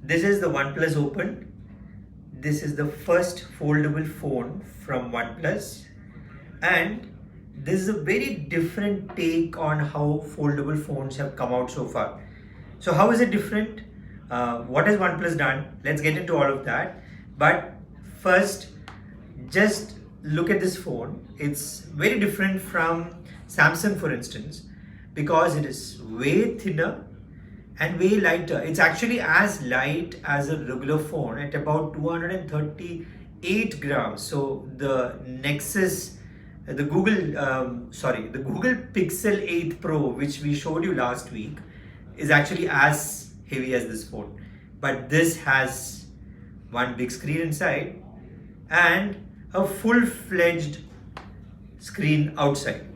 This is the OnePlus Open. This is the first foldable phone from OnePlus, and this is a very different take on how foldable phones have come out so far. So how is it different? What has OnePlus done? Let's get into all of that. But first, just look at this phone. It's very different from Samsung, for instance, because it is way thinner and way lighter. It's actually as light as a regular phone at about 238 grams. So the Nexus, the Google Pixel 8 Pro, which we showed you last week, is actually as heavy as this phone. But this has one big screen inside and a full-fledged screen outside.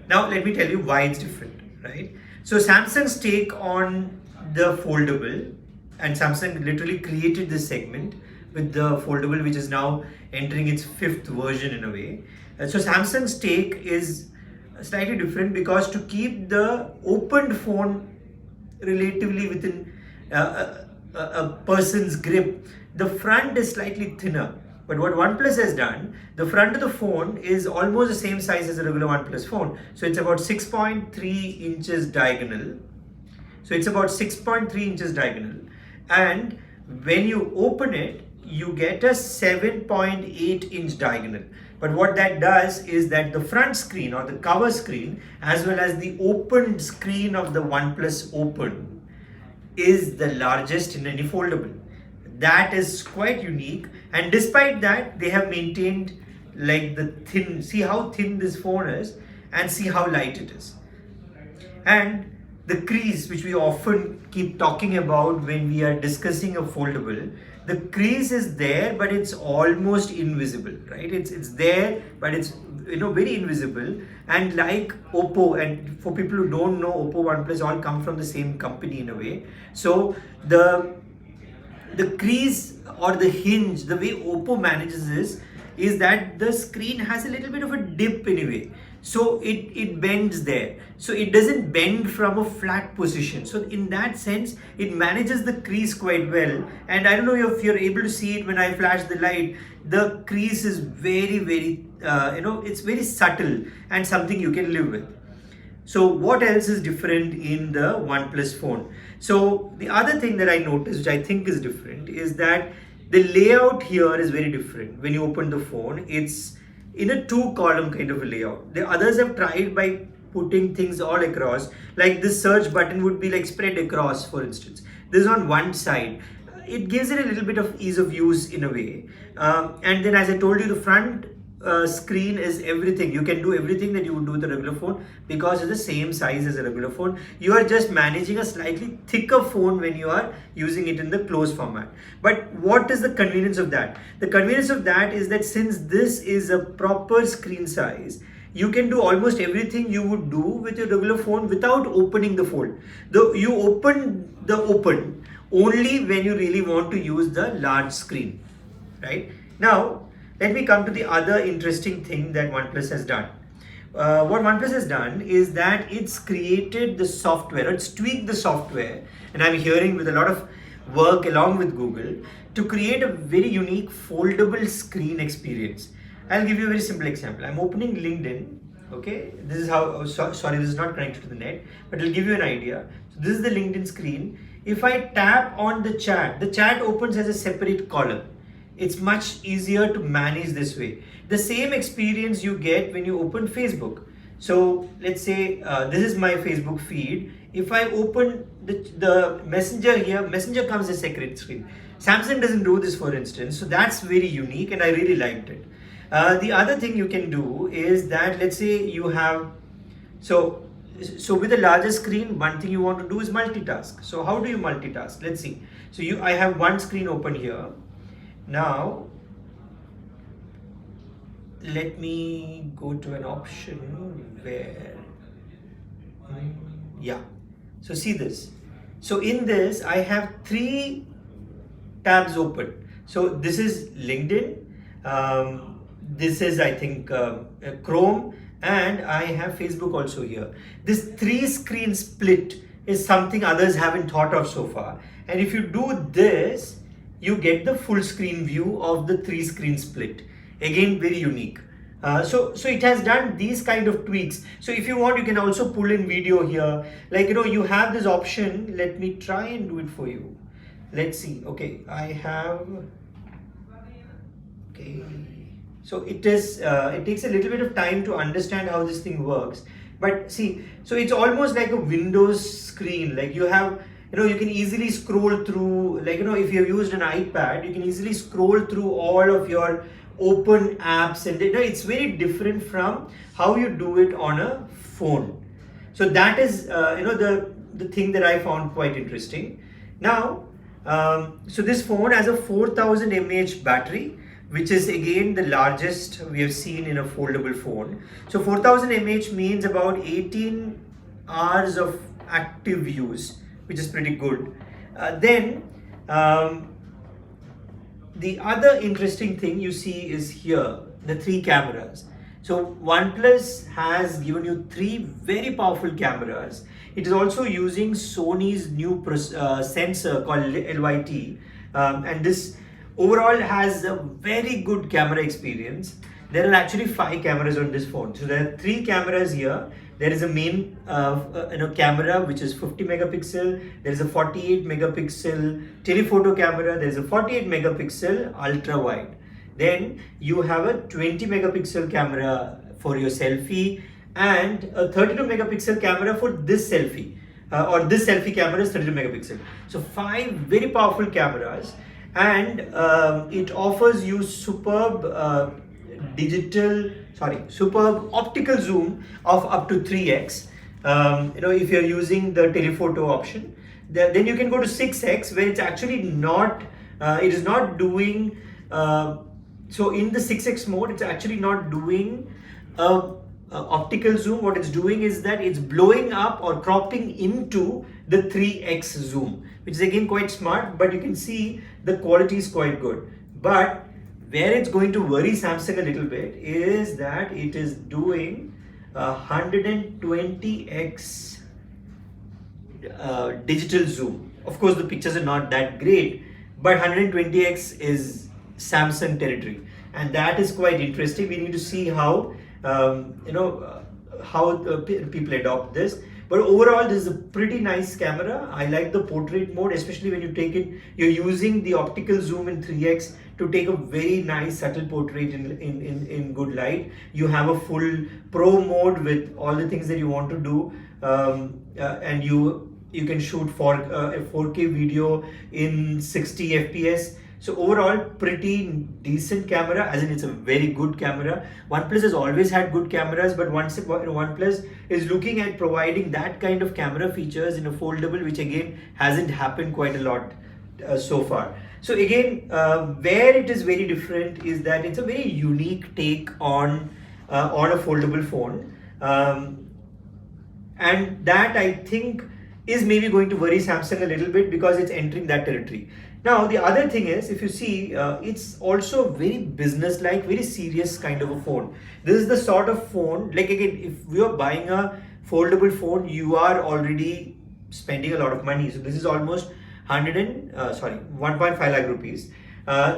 Now let me tell you why it's different, right? So Samsung's take on the foldable, and Samsung literally created this segment with the foldable, which is now entering its 5th version in a way. So Samsung's take is slightly different because to keep the opened phone relatively within a person's grip, the front is slightly thinner. But what OnePlus has done, the front of the phone is almost the same size as a regular OnePlus phone. So it's about 6.3 inches diagonal. And when you open it, you get a 7.8 inch diagonal. But what that does is that the front screen or the cover screen, as well as the opened screen of the OnePlus Open, is the largest in any foldable. That is quite unique, and despite that, they have maintained like the thin. See how thin this phone is, and see how light it is. And the crease, which we often keep talking about when we are discussing a foldable, the crease is there, but it's almost invisible, right? It's there, but it's very invisible. And like Oppo, and for people who don't know, Oppo, OnePlus all come from the same company in a way. So the crease or the hinge, the way Oppo manages this is that the screen has a little bit of a dip anyway. So it bends there. So it doesn't bend from a flat position. So in that sense, it manages the crease quite well. And I don't know if you're able to see it when I flash the light. The crease is very, very, it's very subtle and something you can live with. So what else is different in the OnePlus phone? So the other thing that I noticed, which I think is different, is that the layout here is very different. When you open the phone, it's in a 2-column kind of a layout. The others have tried by putting things all across, like this search button would be like spread across, for instance. This is on one side. It gives it a little bit of ease of use in a way. And then, as I told you, the front screen is everything. You can do everything that you would do with a regular phone because it's the same size as a regular phone. You are just managing a slightly thicker phone when you are using it in the closed format. But what is the convenience of that? The convenience of that is that since this is a proper screen size, you can do almost everything you would do with your regular phone without opening the fold. You open the Open only when you really want to use the large screen, right? Now, let me come to the other interesting thing that OnePlus has done. What OnePlus has done is that it's created the software, it's tweaked the software, and I'm hearing with a lot of work along with Google to create a very unique foldable screen experience. I'll give you a very simple example. I'm opening LinkedIn. Okay, this is how, sorry, this is not connected to the net, but it'll give you an idea. So this is the LinkedIn screen. If I tap on the chat opens as a separate column. It's much easier to manage this way. The same experience you get when you open Facebook. So let's say this is my Facebook feed. If I open the Messenger here, Messenger comes as a separate screen. Samsung doesn't do this, for instance. So that's very unique and I really liked it. The other thing you can do is that, let's say you have, so with a larger screen, one thing you want to do is multitask. So how do you multitask? Let's see. So I have one screen open here. Now, let me go to an option where, so see this. So in this, I have 3 tabs open. So this is LinkedIn, this is, I think, Chrome, and I have Facebook also here. This 3-screen split is something others haven't thought of so far. and if you do this, you get the full screen view of the 3-screen split. Again, very unique. So it has done these kind of tweaks. So if you want, you can also pull in video here. Like, you have this option. Let me try and do it for you. Let's see. Okay, I have. Okay. So it takes a little bit of time to understand how this thing works. But see, so it's almost like a Windows screen. Like you have, you can easily scroll through, like, if you've used an iPad, you can easily scroll through all of your open apps, and it's very different from how you do it on a phone. So that is, the thing that I found quite interesting. Now, so this phone has a 4000 mAh battery, which is again the largest we have seen in a foldable phone. So 4000 mAh means about 18 hours of active use, which is pretty good. Then the other interesting thing you see is here, the 3 cameras. So OnePlus has given you 3 very powerful cameras. It is also using Sony's new sensor called LYTIA, and this overall has a very good camera experience. There are actually 5 cameras on this phone. So there are 3 cameras here. There is a main camera which is 50 megapixel. There is a 48 megapixel telephoto camera. There is a 48 megapixel ultra wide. Then you have a 20 megapixel camera for your selfie and a 32 megapixel camera for this selfie, or this selfie camera is 32 megapixel. So 5 very powerful cameras, and it offers you superb optical zoom of up to 3x. If you're using the telephoto option, then you can go to 6x, where it's actually not, it is not doing, so in the 6x mode, it's actually not doing optical zoom. What it's doing is that it's blowing up or cropping into the 3x zoom, which is again quite smart, but you can see the quality is quite good. But where it's going to worry Samsung a little bit is that it is doing 120x digital zoom. Of course, the pictures are not that great, but 120x is Samsung territory, and that is quite interesting. We need to see how people adopt this. But overall, this is a pretty nice camera. I like the portrait mode, especially when you take it, you're using the optical zoom in 3x to take a very nice subtle portrait in good light. You have a full pro mode with all the things that you want to do, and you can shoot for a 4K video in 60 FPS. So overall, pretty decent camera, as in it's a very good camera. OnePlus has always had good cameras, but OnePlus is looking at providing that kind of camera features in a foldable, which again hasn't happened quite a lot so far. So again, where it is very different is that it's a very unique take on a foldable phone, and that I think is maybe going to worry Samsung a little bit because it's entering that territory. Now, the other thing is, if you see, it's also very business-like, very serious kind of a phone. This is the sort of phone, like again, if you are buying a foldable phone, you are already spending a lot of money. So this is almost 1.5 lakh rupees.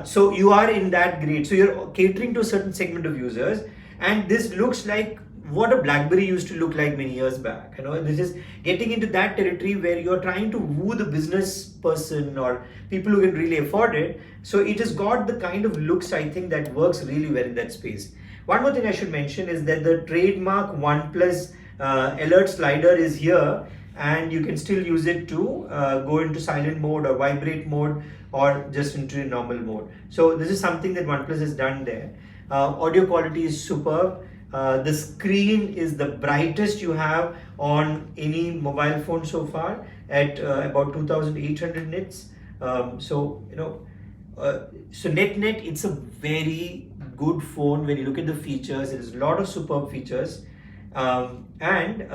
So you are in that grade. So you're catering to a certain segment of users, and this looks like what a BlackBerry used to look like many years back. This is getting into that territory where you're trying to woo the business person or people who can really afford it. So it has got the kind of looks, I think, that works really well in that space. One more thing I should mention is that the trademark OnePlus alert slider is here, and you can still use it to go into silent mode or vibrate mode or just into normal mode. So this is something that OnePlus has done there. Audio quality is superb. The screen is the brightest you have on any mobile phone so far at about 2800 nits. So net, it's a very good phone when you look at the features. There's a lot of superb features, and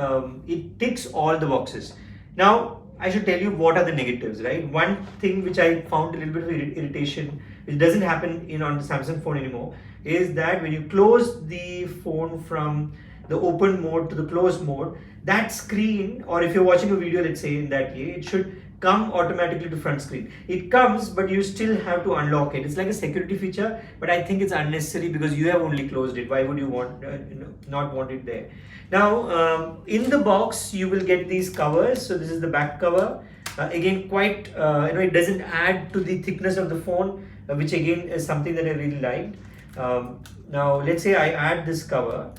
it ticks all the boxes. Now, I should tell you what are the negatives, right? One thing which I found a little bit of irritation, which doesn't happen on the Samsung phone anymore, is that when you close the phone from the open mode to the closed mode, that screen, or if you're watching a video, let's say in that way, it should come automatically to front screen. It comes, but you still have to unlock it. It's like a security feature, but I think it's unnecessary because you have only closed it. Why would you want not want it there? Now, in the box, you will get these covers. So this is the back cover. Again, quite it doesn't add to the thickness of the phone, which again is something that I really liked. Now, let's say I add this cover.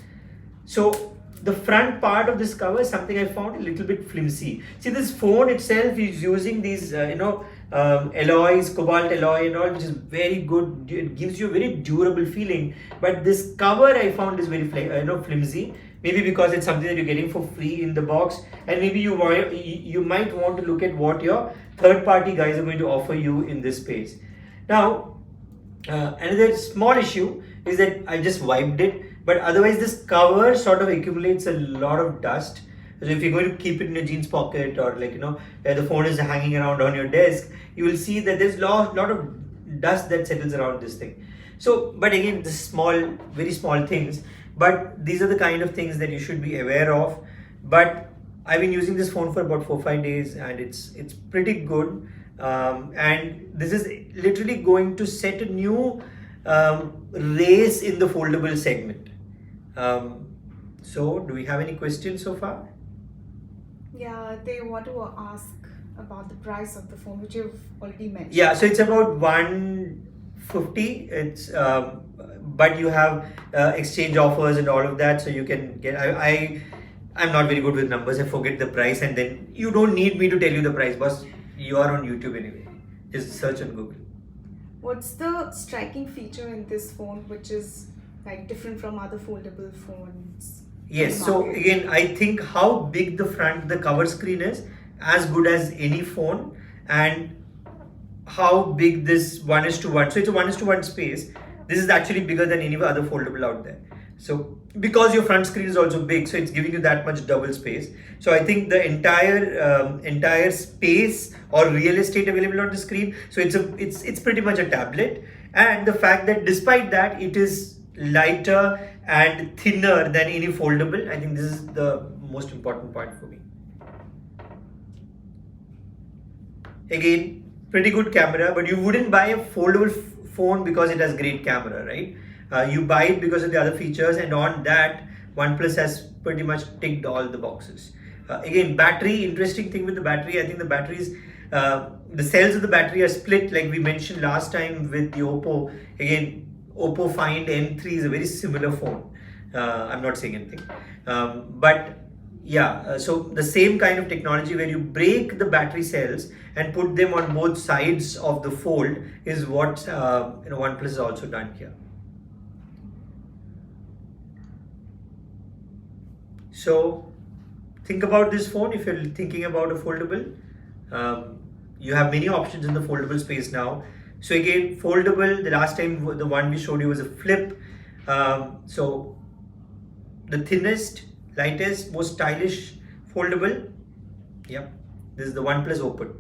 So the front part of this cover is something I found a little bit flimsy. See, this phone itself is using these, alloys, cobalt alloy and all, which is very good. It gives you a very durable feeling. But this cover I found is very flimsy. Maybe because it's something that you're getting for free in the box, and maybe you might want to look at what your third-party guys are going to offer you in this space. Now, another small issue is that I just wiped it, but otherwise this cover sort of accumulates a lot of dust. So if you're going to keep it in your jeans pocket, or the phone is hanging around on your desk, you will see that there's a lot of dust that settles around this thing. So, but again, this small, very small things. But these are the kind of things that you should be aware of. But I've been using this phone for about 4-5 days, and it's pretty good. And this is literally going to set a new race in the foldable segment. So, do we have any questions so far? Yeah, they want to ask about the price of the phone, which you've already mentioned. Yeah, so it's about 150. It's but you have exchange offers and all of that, so you can get. I'm not very good with numbers. I forget the price, and then you don't need me to tell you the price, boss. You are on YouTube anyway. Just search on Google. What's the striking feature in this phone which is like different from other foldable phones? Yes, so again, I think how big the cover screen is, as good as any phone, and how big this 1:1. So it's a 1:1 space. This is actually bigger than any other foldable out there. So because your front screen is also big, so it's giving you that much double space. So I think the entire space or real estate available on the screen. So it's pretty much a tablet, and the fact that despite that it is lighter and thinner than any foldable, I think this is the most important point for me. Again, pretty good camera, but you wouldn't buy a foldable phone because it has great camera, right? You buy it because of the other features, and on that, OnePlus has pretty much ticked all the boxes. Again, battery, interesting thing with the battery, I think the batteries, the cells of the battery are split, like we mentioned last time with the Oppo. Again, Oppo Find M3 is a very similar phone. I'm not saying anything. But yeah, so the same kind of technology where you break the battery cells and put them on both sides of the fold is what OnePlus has also done here. So think about this phone if you're thinking about a foldable. You have many options in the foldable space now. So again, foldable, the last time the one we showed you was a flip. So the thinnest, lightest, most stylish foldable. Yep, this is the OnePlus Open.